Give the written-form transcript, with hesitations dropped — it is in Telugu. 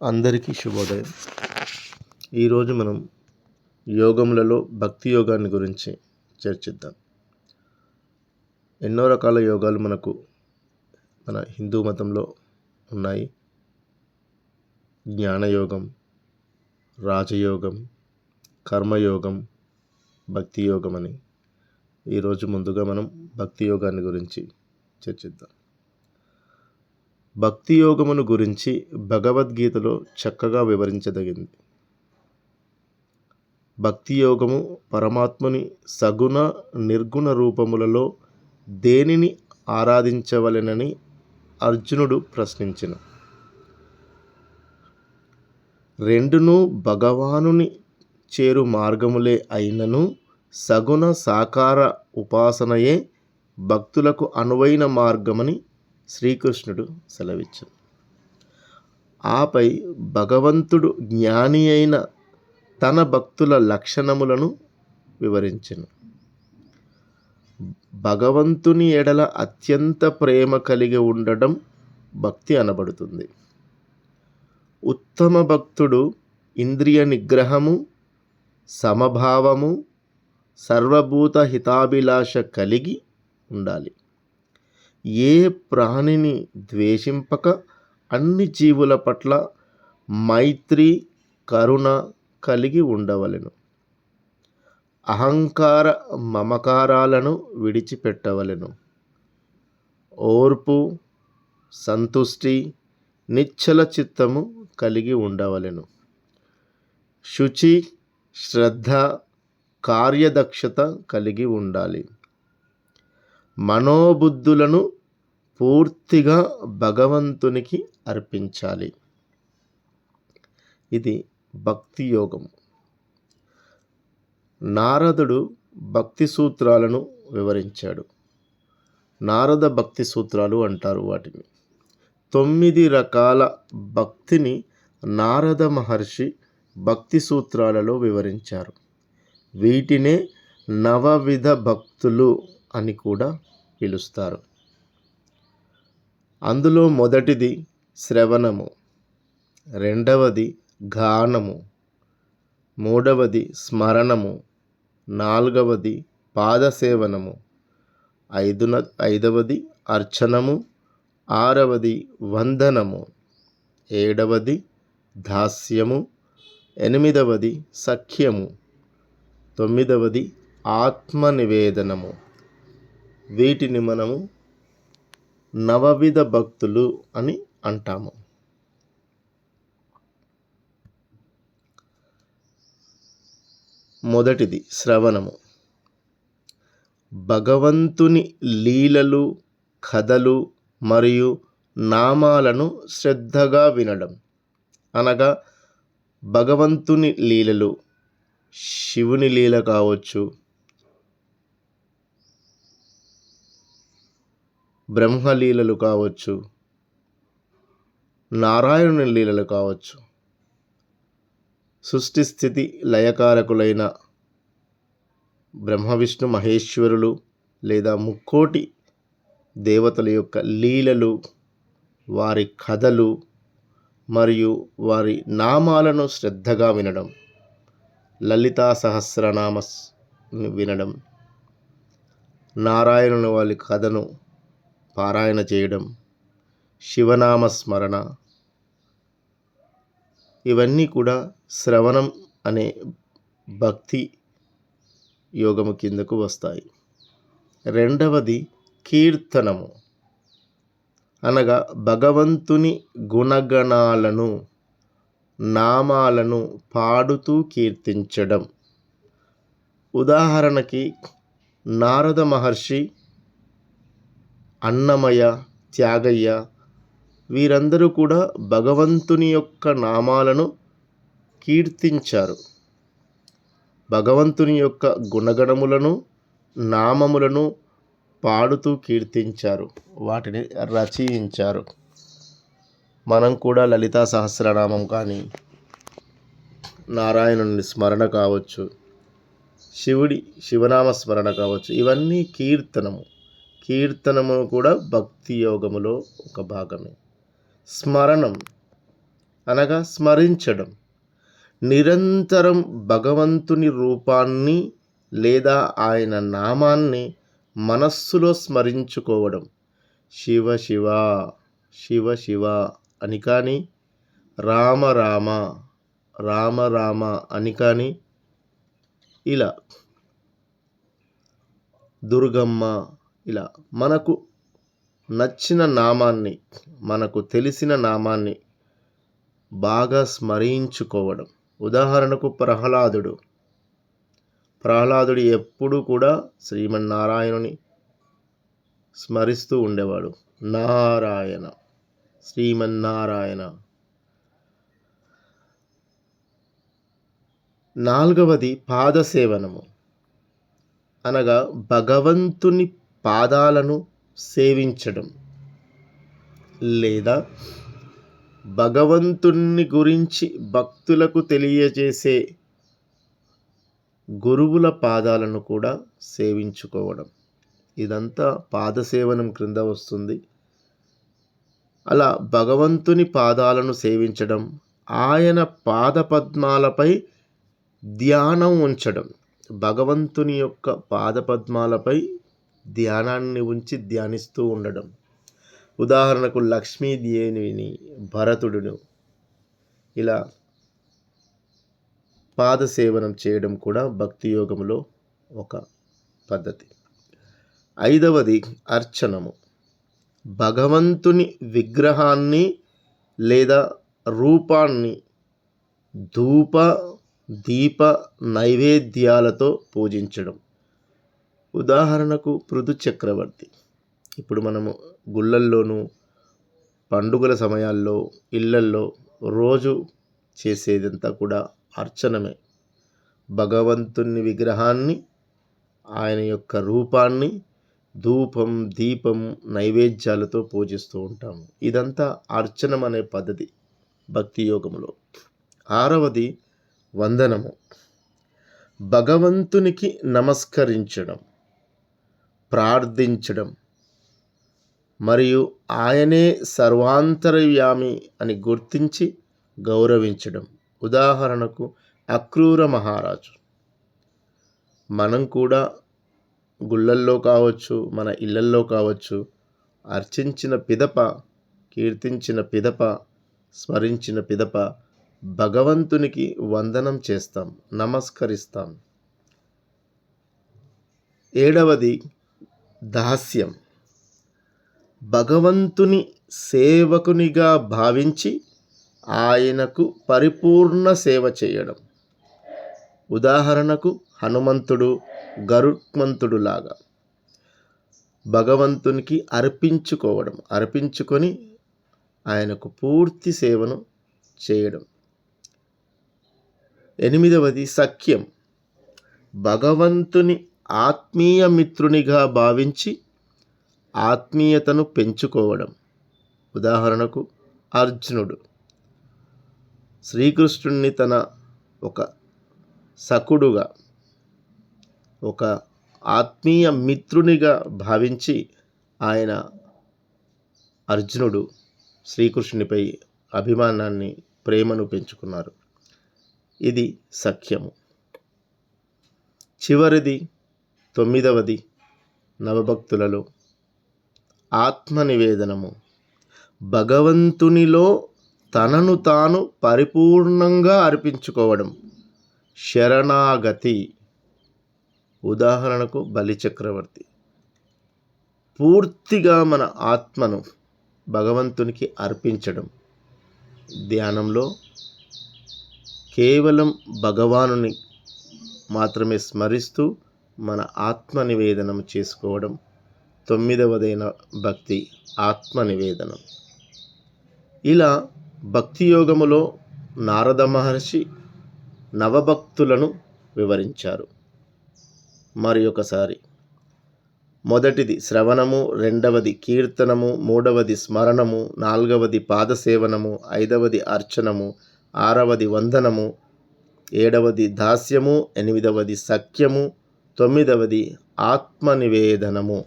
అందరికీ శుభోదయం. ఈరోజు మనం యోగములలో భక్తి యోగాన్ని గురించి చర్చిద్దాం. ఎన్నో రకాల యోగాలు మన హిందూ మతంలో ఉన్నాయి. జ్ఞానయోగం, రాజయోగం, కర్మయోగం, భక్తి యోగం అని. ఈరోజు ముందుగా మనం భక్తి యోగాన్ని గురించి చర్చిద్దాం. భక్తి యోగమును గురించి భగవద్గీతలో చక్కగా వివరించదగింది. భక్తి యోగము పరమాత్ముని సగుణ నిర్గుణ రూపములలో దేనిని ఆరాధించవలెనని అర్జునుడు ప్రశ్నించిన. రెండును భగవానుని చేరు మార్గములే అయినను సగుణ సాకార ఉపాసనయే భక్తులకు అనువైన మార్గమని శ్రీకృష్ణుడు సెలవిచ్చాడు. ఆపై భగవంతుడు జ్ఞాని అయిన తన భక్తుల లక్షణములను వివరించెను. భగవంతుని ఎడల అత్యంత ప్రేమ కలిగి ఉండడం భక్తి అనబడుతుంది. ఉత్తమ భక్తుడు ఇంద్రియ నిగ్రహము, సమభావము, సర్వభూత హితాభిలాష కలిగి ఉండాలి. ఏ ప్రాణిని ద్వేషింపక అన్ని జీవుల పట్ల మైత్రి, కరుణ కలిగి ఉండవలెను. అహంకార మమకారాలను విడిచిపెట్టవలెను. ఓర్పు, సంతుష్టి, నిశ్చల చిత్తము కలిగి ఉండవలెను. శుచి, శ్రద్ధ, కార్యదక్షత కలిగి ఉండాలి. మనోబుద్ధులను పూర్తిగా భగవంతునికి అర్పించాలి. ఇది భక్తి యోగము. నారదుడు భక్తి సూత్రాలను వివరించాడు. నారద భక్తి సూత్రాలు అంటారు వాటిని. 9 రకాల భక్తిని నారద మహర్షి భక్తి సూత్రాలలో వివరించారు. వీటినే నవవిధ భక్తులు అని కూడా పిలుస్తారు. అందులో మొదటిది శ్రవణము, రెండవది గానము, మూడవది స్మరణము, నాలుగవది పాదసేవనము, ఐదవది అర్చనము, ఆరవది వందనము, ఏడవది దాస్యము, ఎనిమిదవది సఖ్యము, తొమ్మిదవది ఆత్మనివేదనము. వీటిని మనము నవవిధ భక్తులు అని అంటాము. మొదటిది శ్రవణము. భగవంతుని లీలలు, కథలు మరియు నామాలను శ్రద్ధగా వినడం. అనగా భగవంతుని లీలలు, శివుని లీల కావచ్చు, బ్రహ్మలీలలు కావచ్చు, నారాయణుని లీలలు కావచ్చు, సృష్టి స్థితి లయకారకులైన బ్రహ్మ విష్ణు మహేశ్వరులు లేదా ముక్కోటి దేవతల యొక్క లీలలు, వారి కథలు మరియు వారి నామాలను శ్రద్ధగా వినడం, లలితా సహస్రనామ వినడం, నారాయణుని వారి కథను పారాయణ చేయడం, శివనామ స్మరణ, ఇవన్నీ కూడా శ్రవణం అనే భక్తి యోగము కిందకు వస్తాయి. రెండవది కీర్తనము. అనగా భగవంతుని గుణగణాలను, నామాలను పాడుతూ కీర్తించడం. ఉదాహరణకి నారద మహర్షి, అన్నమయ్య, త్యాగయ్య వీరందరూ కూడా భగవంతుని యొక్క నామాలను కీర్తించారు. భగవంతుని యొక్క గుణగణములను, నామములను పాడుతూ కీర్తించారు, వాటిని రచయించారు. మనం కూడా లలితా సహస్రనామం కానీ, నారాయణుని స్మరణ కావచ్చు, శివనామ స్మరణ కావచ్చు, ఇవన్నీ కీర్తనము. కీర్తనము కూడా భక్తి యోగములో ఒక భాగమే. స్మరణం అనగా స్మరించడం, నిరంతరం భగవంతుని రూపాన్ని లేదా ఆయన నామాన్ని మనస్సులో స్మరించుకోవడం. శివ శివ శివ శివ అని కానీ, రామ రామ రామ రామ అని కానీ, ఇలా దుర్గమ్మ, ఇలా మనకు నచ్చిన నామాన్ని, మనకు తెలిసిన నామాన్ని బాగా స్మరించుకోవడం. ఉదాహరణకు ప్రహ్లాదుడు ఎప్పుడు కూడా శ్రీమన్నారాయణుని స్మరిస్తూ ఉండేవాడు. నారాయణ, శ్రీమన్నారాయణ. 4వది పాదసేవనము, అనగా భగవంతుని పాదాలను సేవించడం లేదా భగవంతుని గురించి భక్తులకు తెలియజేసే గురువుల పాదాలను కూడా సేవించుకోవడం. ఇదంతా పాదసేవనం క్రింద వస్తుంది. అలా భగవంతుని పాదాలను సేవించడం, ఆయన పాదపద్మాలపై ధ్యానం ఉంచడం. భగవంతుని యొక్క పాదపద్మాలపై ధ్యానాన్ని ఉంచి ధ్యానిస్తూ ఉండడం. ఉదాహరణకు లక్ష్మీదేవిని, భరతుడును ఇలా పాదసేవనం చేయడం కూడా భక్తి యోగములో ఒక పద్ధతి. 5వది అర్చనము, భగవంతుని విగ్రహాన్ని లేదా రూపాన్ని ధూప దీప నైవేద్యాలతో పూజించడం. ఉదాహరణకు పృథు చక్రవర్తి. ఇప్పుడు మనము గుళ్ళల్లోనూ పండుగల సమయాల్లో ఇళ్ళల్లో రోజు చేసేదంతా కూడా అర్చనమే. భగవంతుని విగ్రహాన్ని, ఆయన యొక్క రూపాన్ని ధూపం దీపం నైవేద్యాలతో పూజిస్తూ ఉంటాము. ఇదంతా అర్చనం అనే పద్ధతి భక్తి యోగములో. 6వది వందనము, భగవంతునికి నమస్కరించడం, ప్రార్థించడం మరియు ఆయనే సర్వాంతర్యామి అని గుర్తించి గౌరవించడం. ఉదాహరణకు అక్రూర మహారాజు. మనం కూడా గుళ్ళల్లో కావచ్చు, మన ఇళ్ళల్లో కావచ్చు, అర్చించిన పిదప, కీర్తించిన పిదప, స్మరించిన పిదప భగవంతునికి వందనం చేస్తాం, నమస్కరిస్తాం. 7వది దాస్యం, భగవంతుని సేవకునిగా భావించి ఆయనకు పరిపూర్ణ సేవ చేయడం. ఉదాహరణకు హనుమంతుడు, గరుత్మంతుడు లాగా భగవంతునికి అర్పించుకొని ఆయనకు పూర్తి సేవను చేయడం. 8వది సఖ్యం, భగవంతుని ఆత్మీయ మిత్రునిగా భావించి ఆత్మీయతను పెంచుకోవడం. ఉదాహరణకు అర్జునుడు శ్రీకృష్ణుడిని తన ఒక సఖుడుగా, ఒక ఆత్మీయ మిత్రునిగా భావించి అర్జునుడు శ్రీకృష్ణునిపై అభిమానాన్ని, ప్రేమను పెంచుకున్నారు. ఇది సఖ్యము. చివరిది 9వది నవభక్తులలో ఆత్మనివేదనము, భగవంతునిలో తనను తాను పరిపూర్ణంగా అర్పించుకోవడం, శరణాగతి. ఉదాహరణకు బలిచక్రవర్తి పూర్తిగా మన ఆత్మను భగవంతునికి అర్పించడం. ధ్యానంలో కేవలం భగవానుని మాత్రమే స్మరిస్తూ మన ఆత్మ నివేదనం చేసుకోవడం. 9వదైన భక్తి ఆత్మనివేదనం. ఇలా భక్తి యోగములో నారద మహర్షి నవభక్తులను వివరించారు. మరి ఒకసారి, మొదటిది శ్రవణము, 2వది కీర్తనము, 3వది స్మరణము, 4వది పాదసేవనము, 5వది అర్చనము, 6వది వందనము, 7వది దాస్యము, 8వది సఖ్యము, 9వది ఆత్మనివేదనము.